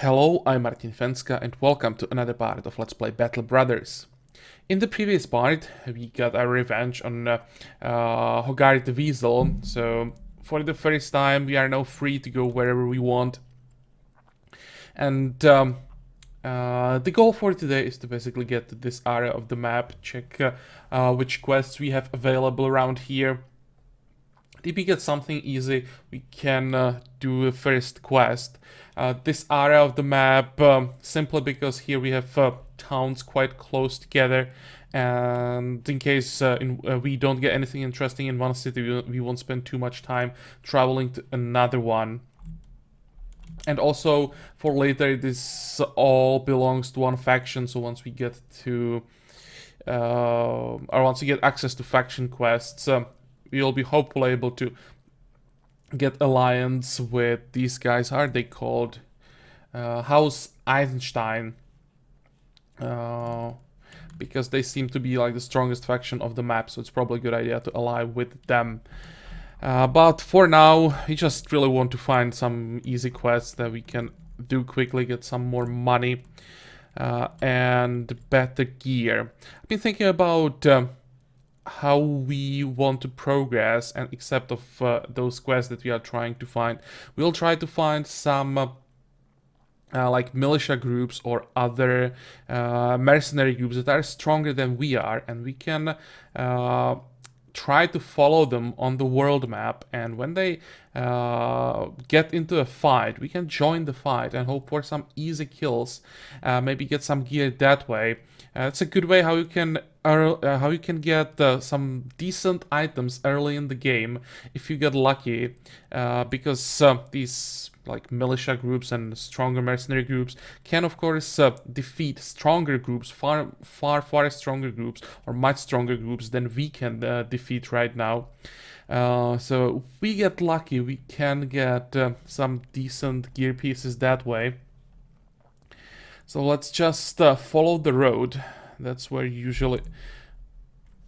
Hello, I'm Fencka and welcome to another part of Let's Play Battle Brothers. In the previous part, we got our revenge on Hogari the Weasel, so for the first time we are now free to go wherever we want. And the goal for today is to basically get to this area of the map, check which quests we have available around here. If we get something easy, we can do a first quest. This area of the map, simply because here we have towns quite close together, and in case we don't get anything interesting in one city, we won't spend too much time traveling to another one. And also, for later, this all belongs to one faction, so once we get to... or once we get access to faction quests, we'll be hopefully able to get alliance with these guys. How are they called? House Eisenstein. Because they seem to be like the strongest faction of the map, so it's probably a good idea to ally with them. But for now, we just really want to find some easy quests that we can do quickly, get some more money and better gear. I've been thinking about how we want to progress and accept of those quests that we are trying to find. We'll try to find some like militia groups or other mercenary groups that are stronger than we are, and we can try to follow them on the world map, and when they get into a fight, we can join the fight and hope for some easy kills, maybe get some gear that way. It's a good way how you can get some decent items early in the game if you get lucky, because these like militia groups and stronger mercenary groups can of course defeat stronger groups, far stronger groups, or much stronger groups than we can defeat right now. So if we get lucky, we can get some decent gear pieces that way. So let's just follow the road. That's where you usually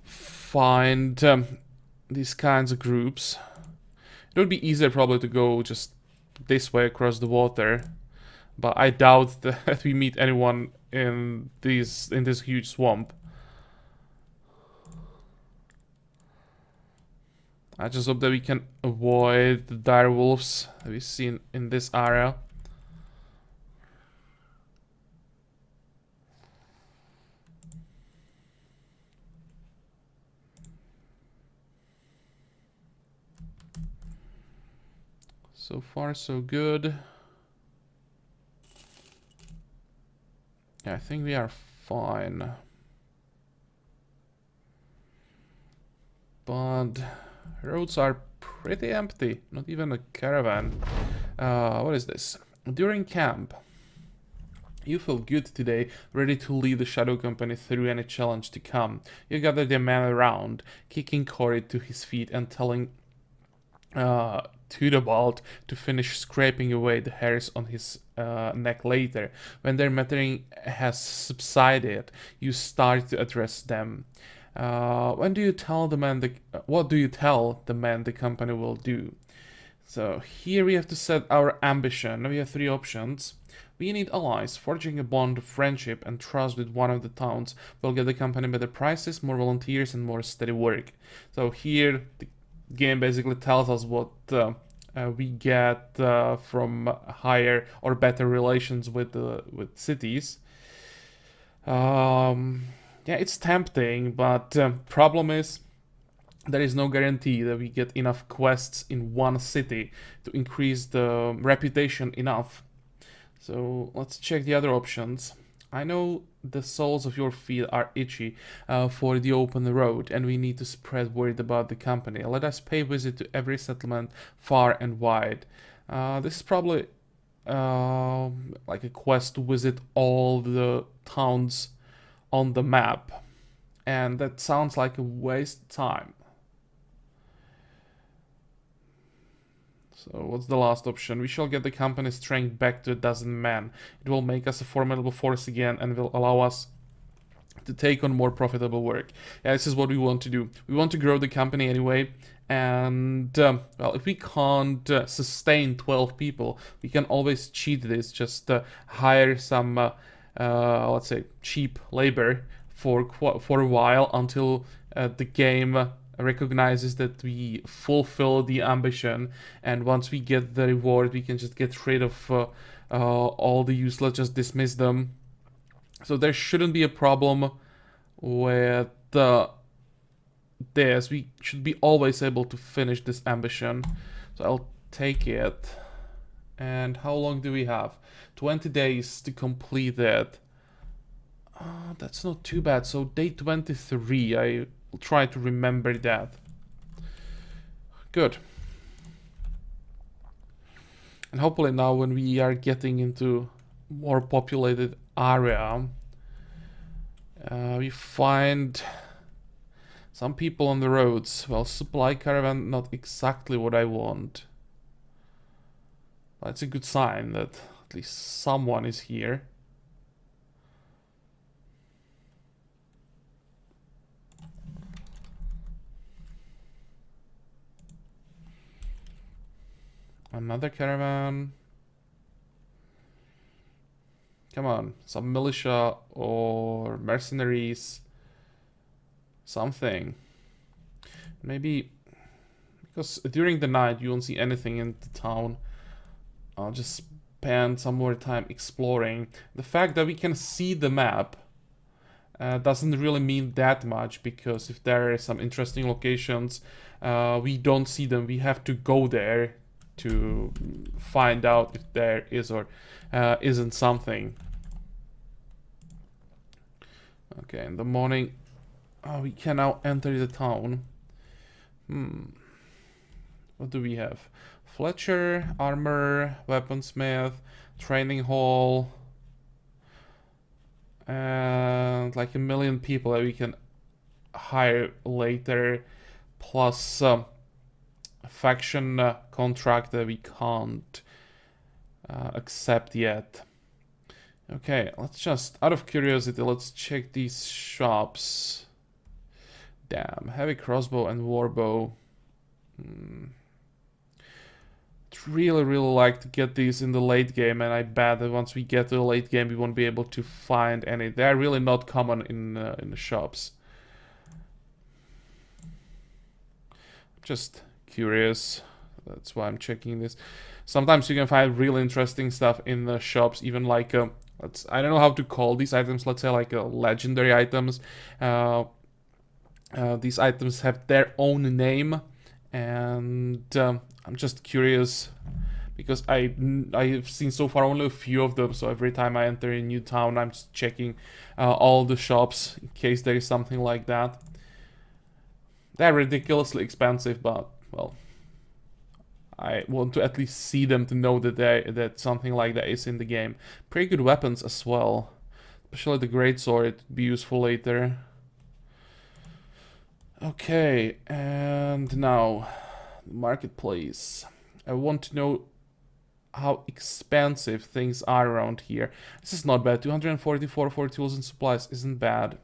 find these kinds of groups. It would be easier probably to go just this way across the water, but I doubt that we meet anyone in this huge swamp. I just hope that we can avoid the dire wolves that we've seen in this area. So far, so good. Yeah, I think we are fine. But roads are pretty empty. Not even a caravan. What is this? During camp. You feel good today, ready to lead the Shadow Company through any challenge to come. You gather the men around, kicking Cory to his feet and telling Tudobald to finish scraping away the hairs on his neck later. When their mattering has subsided, you start to address them. What do you tell the man the company will do? So here we have to set our ambition. We have three options. We need allies. Forging a bond of friendship and trust with one of the towns will get the company better prices, more volunteers, and more steady work. So here the game basically tells us what we get from higher or better relations with cities. Yeah, it's tempting, but problem is there is no guarantee that we get enough quests in one city to increase the reputation enough. So let's check the other options. I know the soles of your feet are itchy for the open road, and we need to spread word about the company. Let us pay visit to every settlement far and wide. This is probably like a quest to visit all the towns on the map, and that sounds like a waste of time. So what's the last option? We shall get the company's strength back to 12 men. It will make us a formidable force again and will allow us to take on more profitable work. Yeah, this is what we want to do. We want to grow the company anyway, and well, if we can't sustain 12 people, we can always cheat this. Just hire some, let's say, cheap labor for a while until the game recognizes that we fulfill the ambition, and once we get the reward, we can just get rid of all the useless, just dismiss them. So there shouldn't be a problem with this. We should be always able to finish this ambition. So I'll take it. And how long do we have? 20 days to complete it. That's not too bad. So day 23, I will try to remember that. Good. And hopefully now when we are getting into more populated area, we find some people on the roads. Well, supply caravan, not exactly what I want. That's a good sign that at least someone is here. Another caravan. Come on, some militia or mercenaries. Something. Maybe because during the night you won't see anything in the town. I'll just spend some more time exploring. The fact that we can see the map doesn't really mean that much, because if there are some interesting locations, we don't see them. We have to go there to find out if there is or isn't something. Okay, in the morning, we can now enter the town. What do we have? Fletcher, armor, weaponsmith, training hall, and like 1 million people that we can hire later, plus faction contract that we can't accept yet. Okay, let's just, out of curiosity, let's check these shops. Damn, heavy crossbow and warbow. Really like to get these in the late game, and I bet that once we get to the late game we won't be able to find any. They're really not common in the shops. Just curious, that's why I'm checking this. Sometimes you can find really interesting stuff in the shops, even like I don't know how to call these items, let's say like legendary items. These items have their own name, and I'm just curious because I've seen so far only a few of them, so every time I enter a new town I'm just checking all the shops in case there is something like that. They're ridiculously expensive, but well, I want to at least see them to know that that something like that is in the game. Pretty good weapons as well, especially the greatsword. It would be useful later. Okay, and now marketplace. I want to know how expensive things are around here. This is not bad. 244 for tools and supplies isn't bad.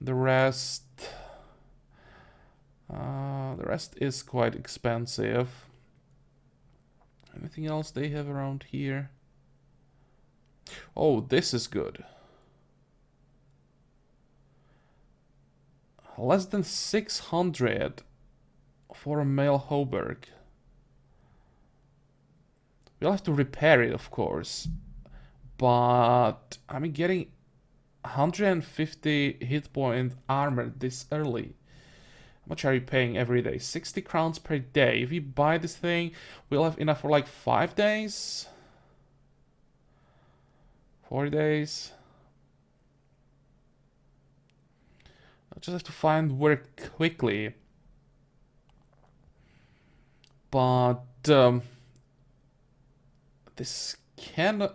The rest is quite expensive. Anything else they have around here? Oh, this is good. Less than 600 for a male hauberk. We'll have to repair it, of course. But I'm getting 150 hit point armor this early. How much are you paying every day? 60 crowns per day. If we buy this thing, we'll have enough for like 5 days. 4 days. I just have to find work quickly. But this can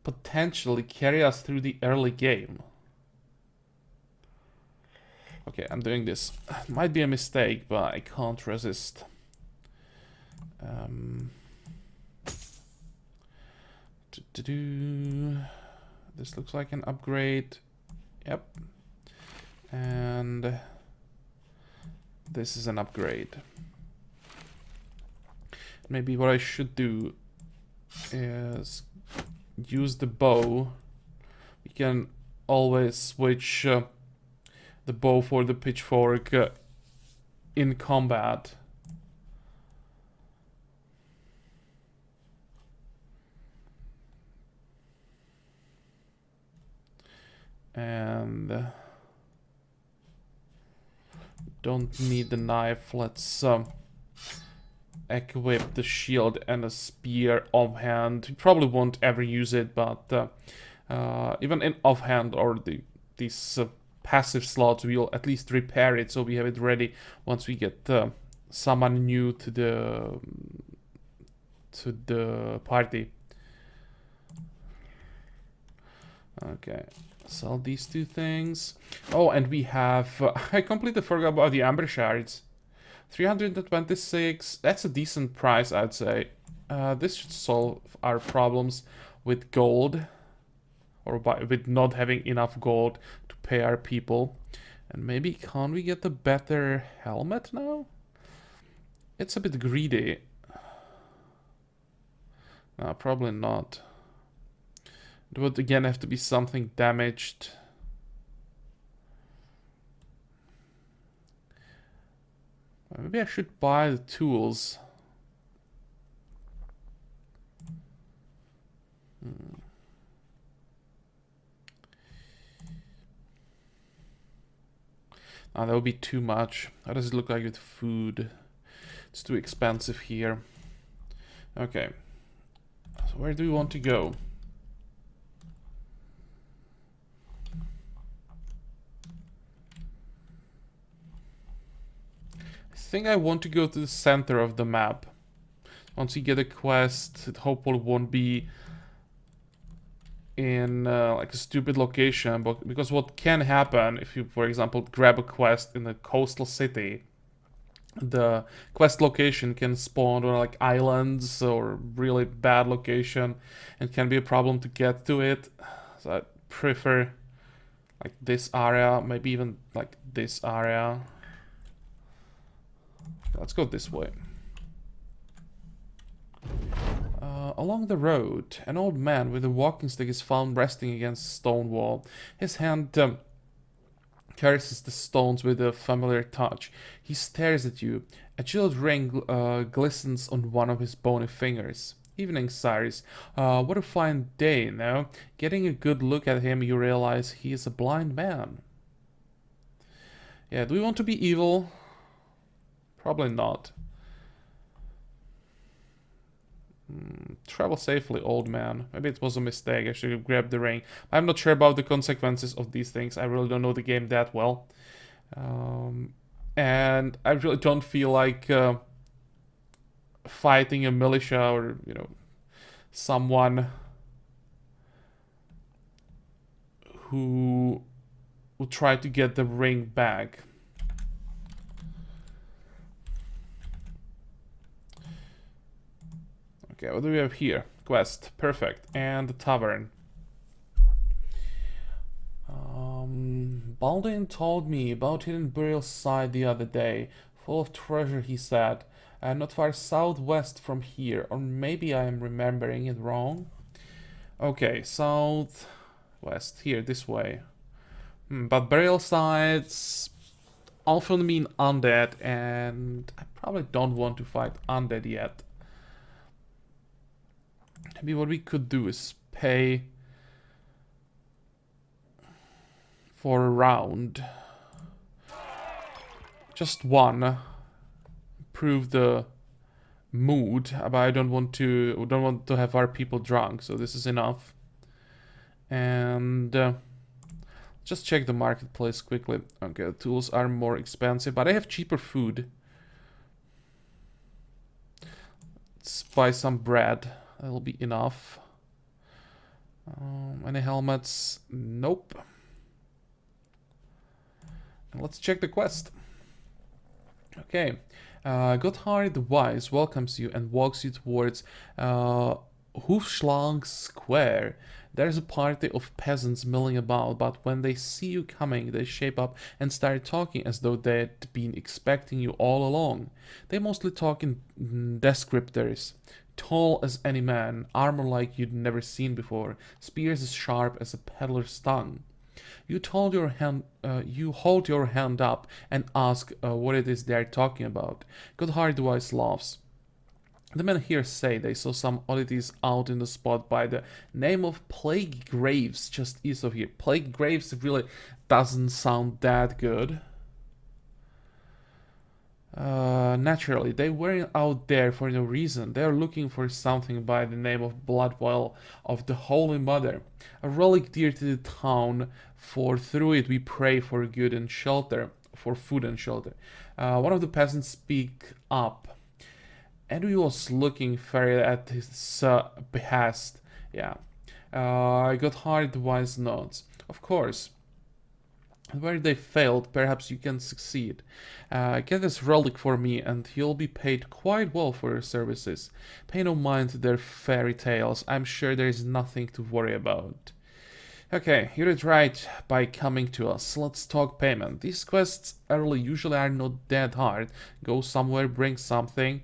potentially carry us through the early game. Okay, I'm doing this. Might be a mistake, but I can't resist. This looks like an upgrade. Yep. And this is an upgrade. Maybe what I should do is use the bow. We can always switch the bow for the pitchfork in combat. And don't need the knife. Let's equip the shield and a spear offhand. You probably won't ever use it, but even in offhand or these passive slots, we'll at least repair it so we have it ready once we get someone new to the party. Okay, sell these two things. Oh, and we have I completely forgot about the amber shards. 326, that's a decent price, I'd say. This should solve our problems with gold, or with not having enough gold to pay our people. And maybe can't we get the better helmet now? It's a bit greedy. No, probably not. It would again have to be something damaged. Maybe I should buy the tools. Oh, that would be too much. How does it look like with food? It's too expensive here. Okay. So where do we want to go? I think I want to go to the center of the map. Once we get a quest, it hopefully won't be in like a stupid location, but because what can happen if you, for example, grab a quest in a coastal city, the quest location can spawn on like islands or really bad location, and can be a problem to get to it. So I prefer like this area, maybe even like this area. Let's go this way. Along the road, an old man with a walking stick is found resting against a stone wall. His hand caresses the stones with a familiar touch. He stares at you. A jeweled ring glistens on one of his bony fingers. Evening, Cyrus. What a fine day, no? Getting a good look at him, you realize he is a blind man. Yeah, do we want to be evil? Probably not. Travel safely, old man. Maybe it was a mistake. I should have grabbed the ring. I'm not sure about the consequences of these things. I really don't know the game that well. And I really don't feel like fighting a militia or, you know, someone who would try to get the ring back. Okay, what do we have here? Quest, perfect, and the tavern. Baldwin told me about hidden burial site the other day. Full of treasure, he said. Not far southwest from here, or maybe I am remembering it wrong. Okay, southwest, here, this way. But burial sites often mean undead, and I probably don't want to fight undead yet. Maybe what we could do is pay for a round. Just one. Improve the mood, but I don't want to have our people drunk, so this is enough. And just check the marketplace quickly. Okay, the tools are more expensive, but I have cheaper food. Let's buy some bread. That'll be enough. Any helmets? Nope. And let's check the quest. Okay. Gotthard the Wise welcomes you and walks you towards Hufschlag Square. There's a party of peasants milling about, but when they see you coming, they shape up and start talking as though they'd been expecting you all along. They mostly talk in descriptors. Tall as any man, armor like you'd never seen before, spears as sharp as a peddler's tongue. You hold your hand up and ask what it is they're talking about. Goodhart Weiss laughs. The men here say they saw some oddities out in the spot by the name of Plague Graves just east of here. Plague Graves really doesn't sound that good. Naturally, they weren't out there for no reason. They are looking for something by the name of Bloodwell of the Holy Mother, a relic dear to the town, for through it we pray for good and shelter, for food and shelter. One of the peasants speak up. And we was looking fair at his behest. Yeah. I got hard wise nods. Of course. Where they failed, perhaps you can succeed. Get this relic for me, and you'll be paid quite well for your services. Pay no mind to their fairy tales. I'm sure there's nothing to worry about. Okay, you did right by coming to us. Let's talk payment. These quests usually are not that hard. Go somewhere, bring something.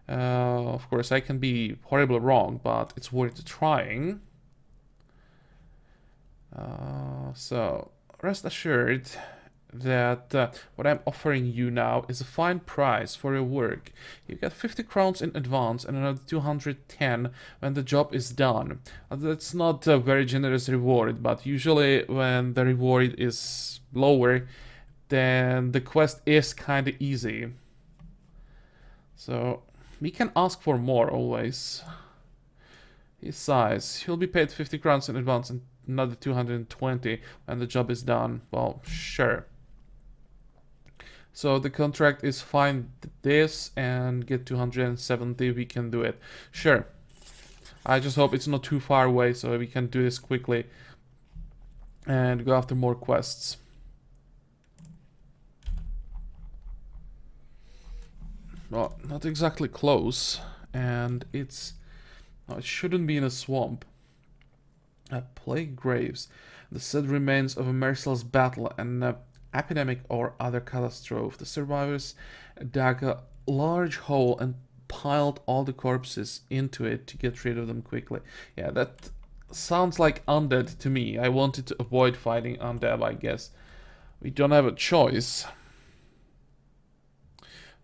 Of course, I can be horribly wrong, but it's worth trying. So, rest assured that what I'm offering you now is a fine price for your work. You get 50 crowns in advance and another 210 when the job is done. That's not a very generous reward, but usually when the reward is lower, then the quest is kind of easy. So we can ask for more always. He sighs. He'll be paid 50 crowns in advance and another 220 when the job is done. Well, sure. So the contract is fine this and get 270, we can do it. Sure. I just hope it's not too far away so we can do this quickly and go after more quests. Well, not exactly close, and it shouldn't be in a swamp. Plague Graves. The said remains of a merciless battle and an epidemic or other catastrophe. The survivors dug a large hole and piled all the corpses into it to get rid of them quickly. Yeah, that sounds like undead to me. I wanted to avoid fighting undead, I guess. We don't have a choice.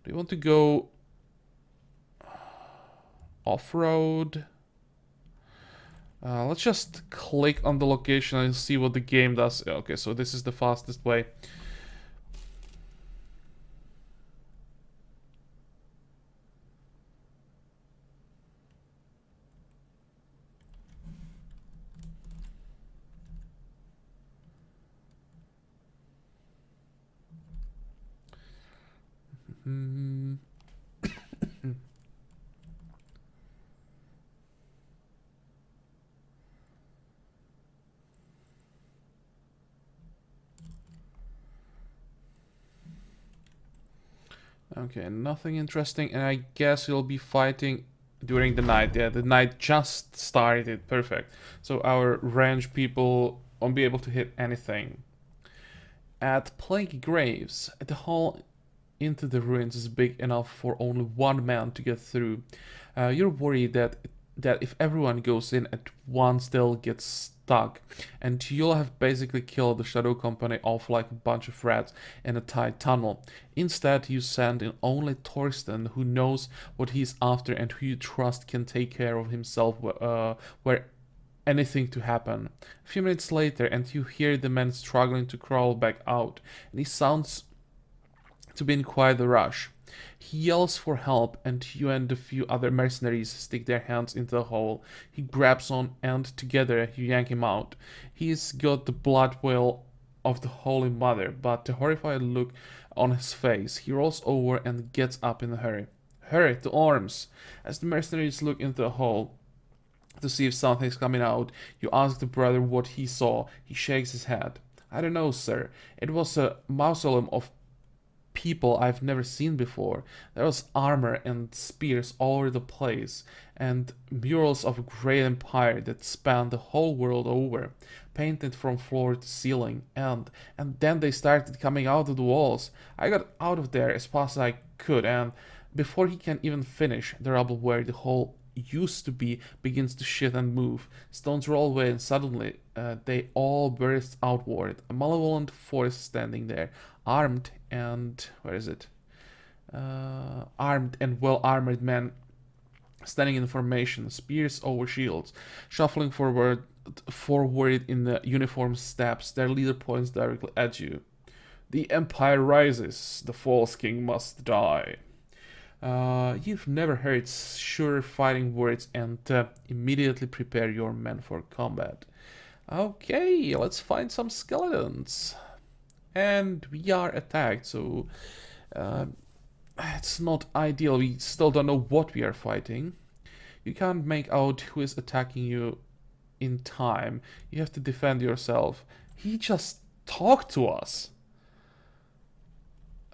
Do you want to go off-road? Let's just click on the location and see what the game does. Okay, so this is the fastest way. Okay, nothing interesting, and I guess you'll be fighting during the night. Yeah, the night just started. Perfect. So our range people won't be able to hit anything. At Plague Graves, the hall into the ruins is big enough for only one man to get through. You're worried that if everyone goes in at once, they'll get stuck, and you'll have basically killed the Shadow Company off like a bunch of rats in a tight tunnel. Instead, you send in only Torsten, who knows what he's after and who you trust can take care of himself where anything to happen. A few minutes later, and you hear the man struggling to crawl back out, and he sounds to be in quite a rush. He yells for help, and you and a few other mercenaries stick their hands into the hole. He grabs on, and together you yank him out. He's got the blood well of the Holy Mother, but the horrified look on his face. He rolls over and gets up in a hurry. Hurry, to arms! As the mercenaries look into the hole to see if something's coming out, you ask the brother what he saw. He shakes his head. I don't know, sir. It was a mausoleum of people I've never seen before. There was armor and spears all over the place, and murals of a great empire that spanned the whole world over, painted from floor to ceiling, and then they started coming out of the walls. I got out of there as fast as I could, and before he can even finish, the rubble where the hole used to be begins to shift and move. Stones roll away, and suddenly they all burst outward. A malevolent force standing there, armed and where is it? Armed and well-armored men standing in formation, spears over shields, shuffling forward in the uniform steps. Their leader points directly at you. The empire rises. The false king must die. You've never heard sure fighting words, and immediately prepare your men for combat. Okay, let's find some skeletons. And we are attacked, so it's not ideal. We still don't know what we are fighting. You can't make out who is attacking you in time. You have to defend yourself. He just talked to us.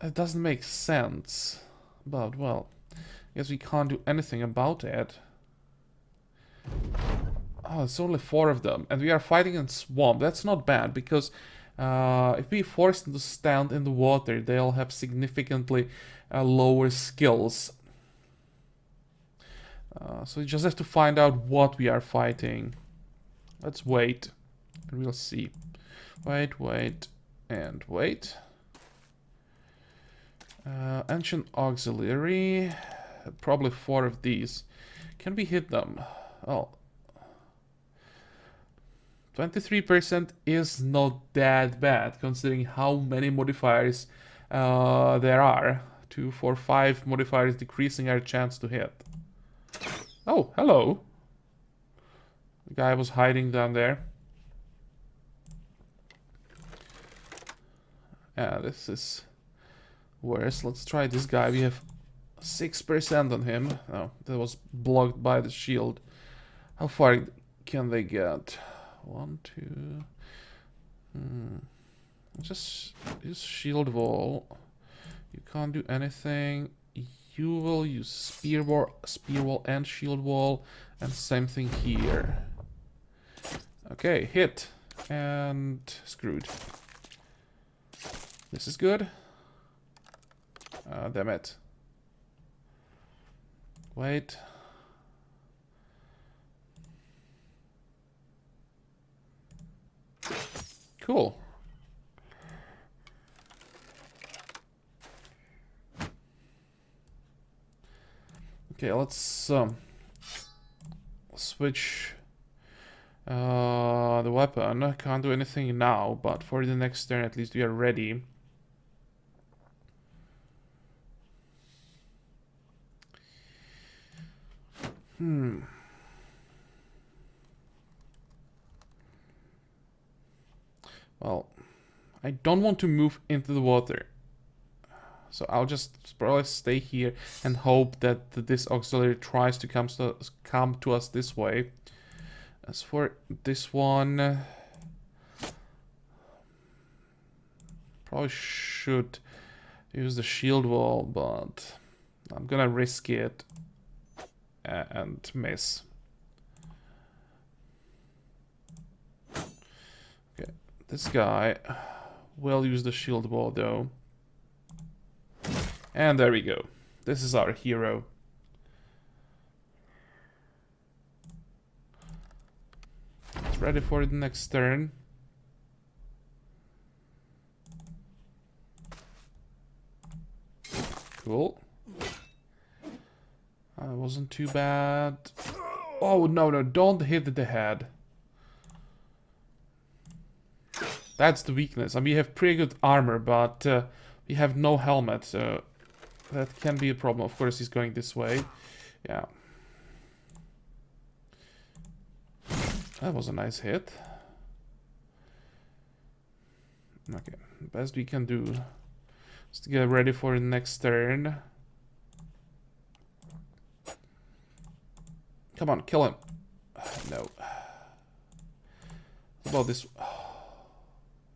It doesn't make sense. But, well, I guess we can't do anything about it. Oh, it's only 4 of them. And we are fighting in swamp. That's not bad, because if we force them to stand in the water, they'll have significantly lower skills. So we just have to find out what we are fighting. Let's wait, and we'll see. Wait, and wait. Ancient auxiliary, probably 4 of these. Can we hit them? Oh, 23% is not that bad, considering how many modifiers there are. 2, 4, 5 modifiers decreasing our chance to hit. Oh, hello. The guy was hiding down there. Yeah, this is worse. Let's try this guy. We have 6% on him. Oh, that was blocked by the shield. How far can they get? 1, 2. Just use shield wall. You can't do anything. You will use spear wall and shield wall, and same thing here. Okay, hit and screwed. This is good. Damn it. Wait. Cool. Okay, let's switch the weapon. I can't do anything now, but for the next turn at least we are ready. Well, I don't want to move into the water. So I'll just probably stay here and hope that this auxiliary tries to come to us this way. As for this one, probably should use the shield wall, but I'm gonna risk it and miss. Okay, this guy will use the shield wall though. And there we go. This is our hero. It's ready for the next turn. Cool. Wasn't too bad. Oh, no, don't hit the head. That's the weakness. I mean, we have pretty good armor, but we have no helmet, so that can be a problem. Of course, he's going this way. Yeah. That was a nice hit. Okay, best we can do is to get ready for the next turn. Come on, kill him. No. What about this?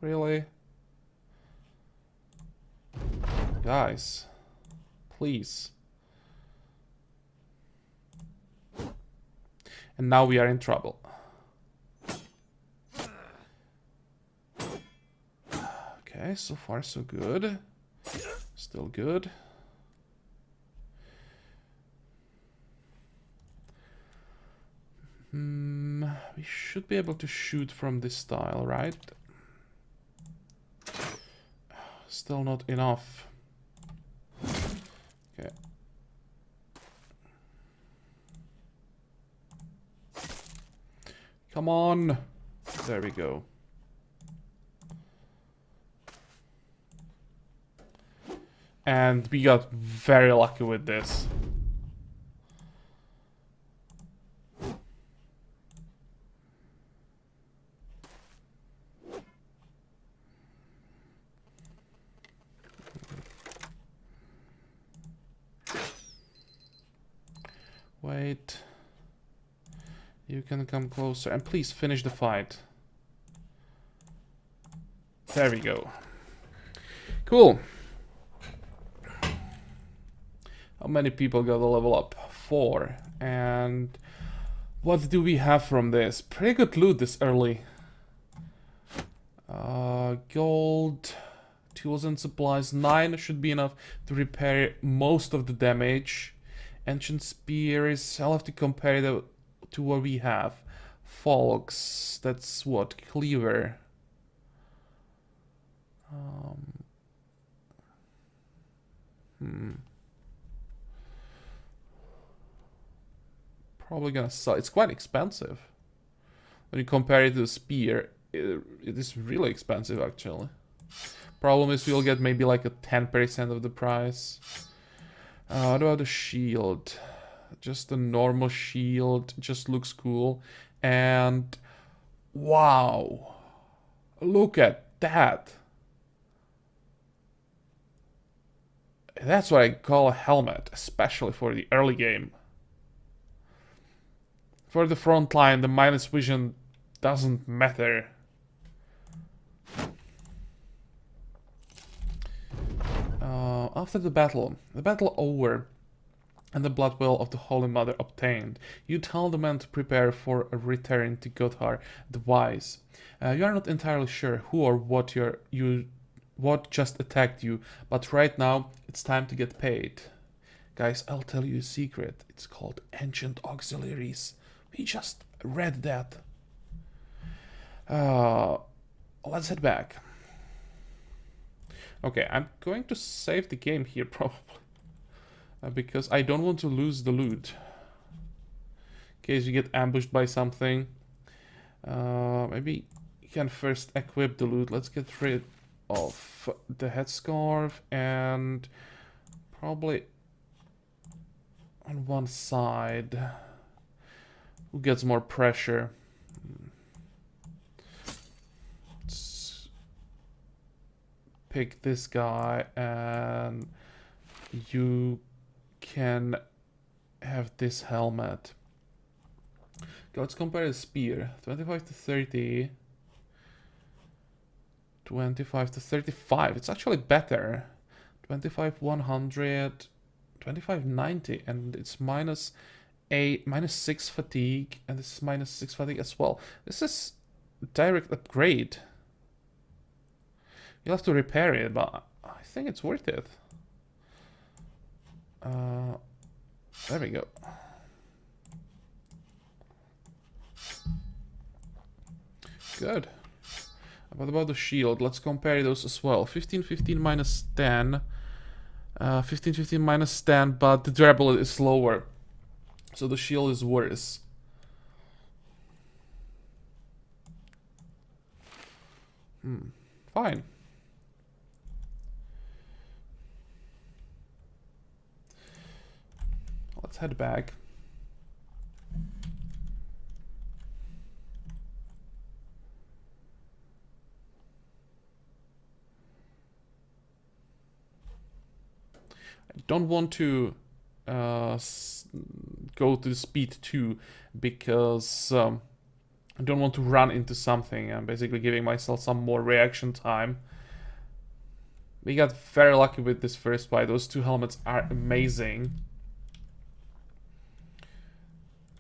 Really? Guys, please. And now we are in trouble. Okay, so far so good. Still good. We should be able to shoot from this style, right? Still not enough. Okay. Come on. There we go. And we got very lucky with this. Wait. You can come closer. And please finish the fight. There we go. Cool. How many people got a level up? 4. And what do we have from this? Pretty good loot this early. Gold, tools and supplies. 9 should be enough to repair most of the damage. Ancient spears. I'll have to compare that to what we have. Folks. That's what? Cleaver. Probably gonna sell. It's quite expensive. When you compare it to the spear, it is really expensive actually. Problem is we'll get maybe like a 10% of the price. What about the shield? Just a normal shield, just looks cool. And wow, look at that. That's what I call a helmet, especially for the early game. For the front line, the minus vision doesn't matter. After the battle over and the blood well of the Holy Mother obtained, you tell the men to prepare for a return to Gothar the Wise. You are not entirely sure who or what just attacked you, but right now it's time to get paid. Guys, I'll tell you a secret. It's called Ancient Auxiliaries. We just read that. Let's head back. Okay, I'm going to save the game here probably. Because I don't want to lose the loot. In case you get ambushed by something. Maybe you can first equip the loot. Let's get rid of the headscarf and probably on one side. Who gets more pressure? Let's pick this guy and you can have this helmet. Okay, let's compare the spear. 25 to 30. 25 to 35. It's actually better. 25 100. 25 90. And it's minus 6 fatigue. And this is minus 6 fatigue as well. This is a direct upgrade. You'll have to repair it, but I think it's worth it. There we go. Good. What about the shield? Let's compare those as well. 15, 15 minus 10. 15, 15 minus 10, but the durability is lower. So the shield is worse. Fine. Let's head back. I don't want to go to speed 2 because I don't want to run into something. I'm basically giving myself some more reaction time. We got very lucky with this first fight. Those two helmets are amazing.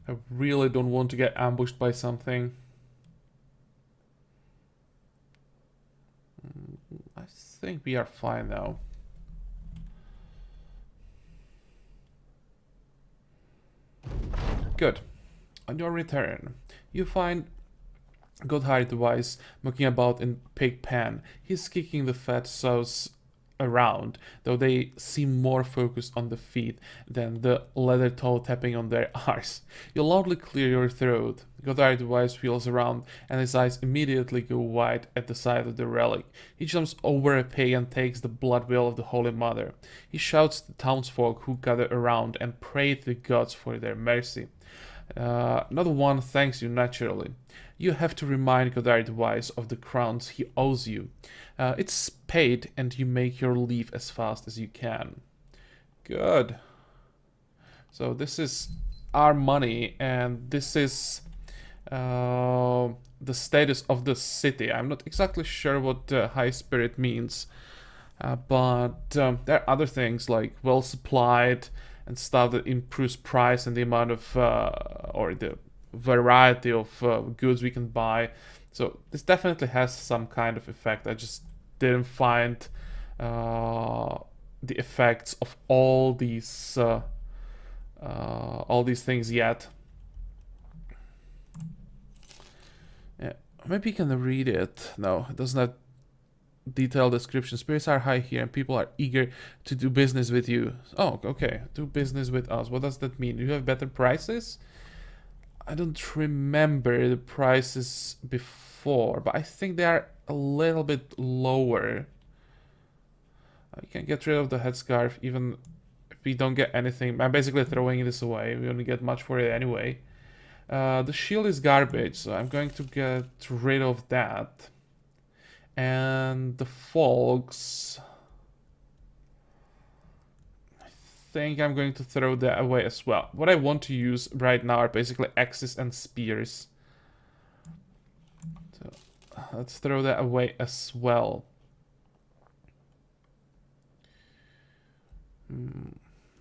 I really don't want to get ambushed by something. I think we are fine now. Good. On your return, you find Godhard Weiss mucking about in Pigpen. He's kicking the fat sows around, though they seem more focused on the feet than the leather toe tapping on their arse. You loudly clear your throat. Godhard Weiss wheels around, and his eyes immediately go wide at the sight of the relic. He jumps over a pig and takes the blood wheel of the Holy Mother. He shouts to the townsfolk who gather around and pray to the gods for their mercy. Not one thanks you naturally. You have to remind Godard Weiss of the crowns he owes you. It's paid, and you make your leave as fast as you can. Good. So this is our money, and this is the status of the city. I'm not exactly sure what high spirit means, but there are other things like well supplied and stuff that improves price and the amount of or the variety of goods we can buy. So this definitely has some kind of effect. I just didn't find the effects of all these things yet. Yeah, maybe you can read it. No, it doesn't have detailed description. Spirits are high here and people are eager to do business with you. Oh, okay. Do business with us. What does that mean? Do you have better prices? I don't remember the prices before, but I think they are a little bit lower. I can get rid of the headscarf even if we don't get anything. I'm basically throwing this away. We only get much for it anyway. The shield is garbage, so I'm going to get rid of that. And the folks, I think I'm going to throw that away as well. What I want to use right now are basically axes and spears. So let's throw that away as well.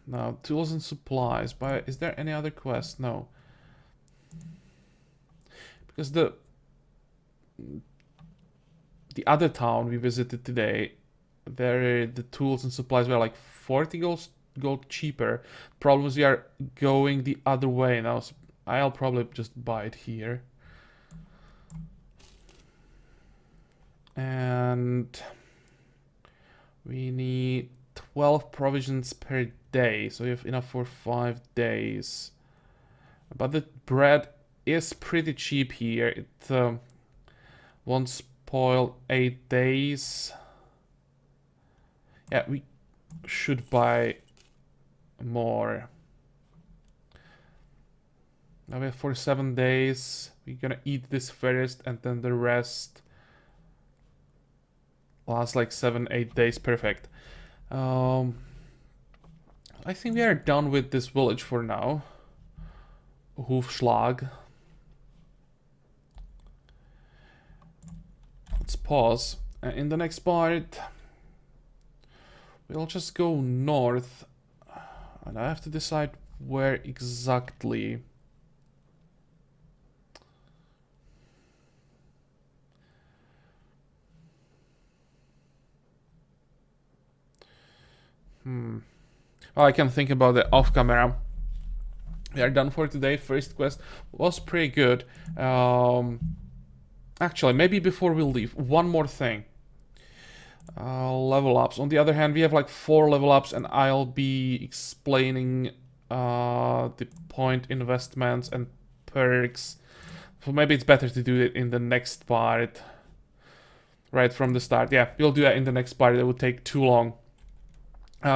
Now, tools and supplies. But is there any other quest? No. Because the other town we visited today, there the tools and supplies were like 40 gold cheaper. Problem is we are going the other way now, so I'll probably just buy it here. And we need 12 provisions per day, so we have enough for 5 days. But the bread is pretty cheap here. It won't spoil 8 days. Yeah, we should buy more. Now we have for 7 days. We're gonna eat this first and then the rest lasts like 7-8 days. Perfect. I think we are done with this village for now. Hufschlag. Let's pause. In the next part, we'll just go north. And I have to decide where exactly. Well, I can think about it off camera. We are done for today. First quest was pretty good. Actually, maybe before we leave, one more thing. Level ups. On the other hand, we have like 4 level ups, and I'll be explaining the point investments and perks. So maybe it's better to do it in the next part, right from the start. Yeah, we'll do that in the next part. It would take too long.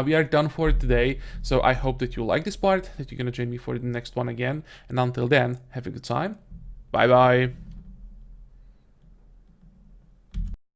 We are done for today, so I hope that you like this part, that you're gonna join me for the next one again, and until then, have a good time. Bye bye.